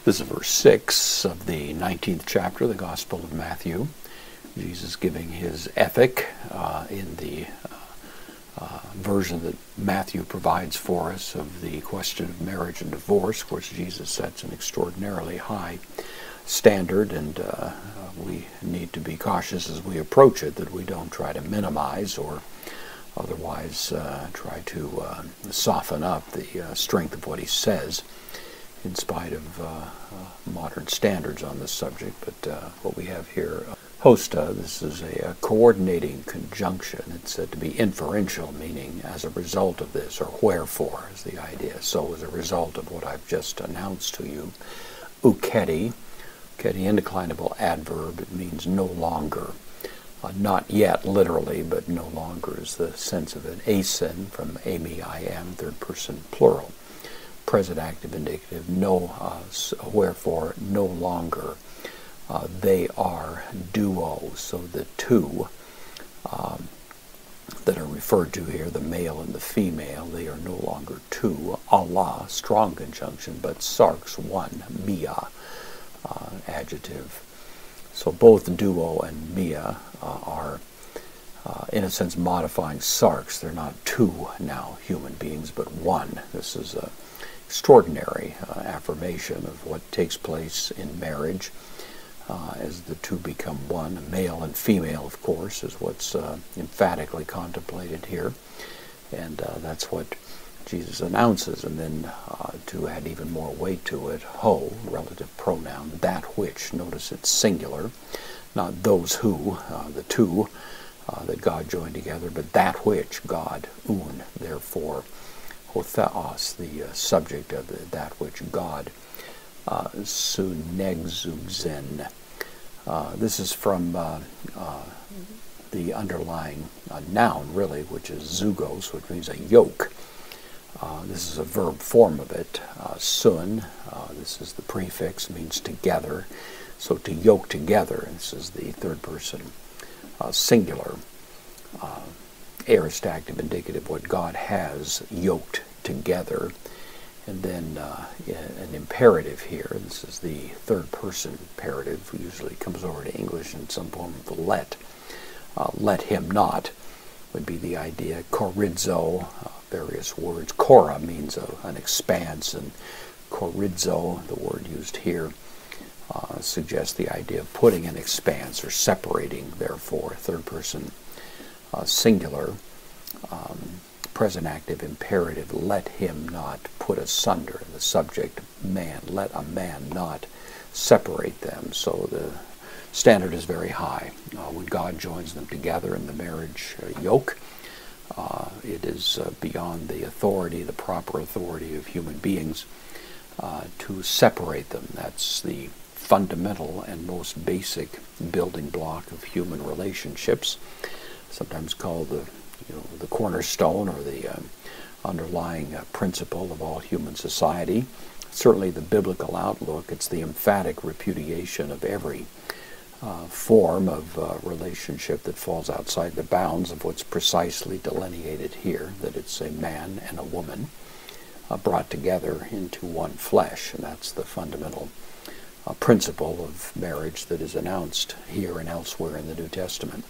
This is verse 6 of the 19th chapter of the Gospel of Matthew. Jesus giving his ethic in the version that Matthew provides for us of the question of marriage and divorce. Of course, Jesus sets an extraordinarily high standard, and we need to be cautious as we approach it that we don't try to minimize or otherwise try to soften up the strength of what he says in spite of modern standards on this subject. But what we have here, hosta, this is a coordinating conjunction. It's said to be inferential, meaning as a result of this, or wherefore is the idea. So as a result of what I've just announced to you. Uketi, indeclinable adverb, it means no longer. Not yet, literally, but no longer is the sense of an asin from ami, I am, third person plural. Present active indicative, no, wherefore, no longer. They are duo, so the two that are referred to here, the male and the female, they are no longer two. Allah, strong conjunction, but sarx, one, mia, adjective. So both duo and mia are, in a sense, modifying sarx. They're not two now human beings, but one. This is an extraordinary affirmation of what takes place in marriage as the two become one. Male and female, of course, is what's emphatically contemplated here. And that's what Jesus announces. And then to add even more weight to it, ho, relative pronoun, that which. Notice it's singular, not those who, the two that God joined together, but that which, God, un, therefore, hotheos, the subject of that which God, sunegzugzen. This is from the underlying noun, really, which is zugos, which means a yoke. This is a verb form of it. Sun, this is the prefix, means together. So to yoke together, this is the third person singular. Aorist active indicative, what God has yoked together. And then an imperative here. This is the third person imperative. Usually comes over to English in some form of the let. Let him not would be the idea. Chorizo, various words. Chora means an expanse, and chorizo, the word used here, suggests the idea of putting an expanse or separating, therefore, third person singular. Present active imperative, let him not put asunder. The subject, man, let a man not separate them. So the standard is very high. When God joins them together in the marriage yoke, it is beyond the authority, the proper authority of human beings to separate them. That's the fundamental and most basic building block of human relationships, sometimes called the cornerstone or the underlying principle of all human society. Certainly the biblical outlook, it's the emphatic repudiation of every form of relationship that falls outside the bounds of what's precisely delineated here, that it's a man and a woman brought together into one flesh, and that's the fundamental principle of marriage that is announced here and elsewhere in the New Testament.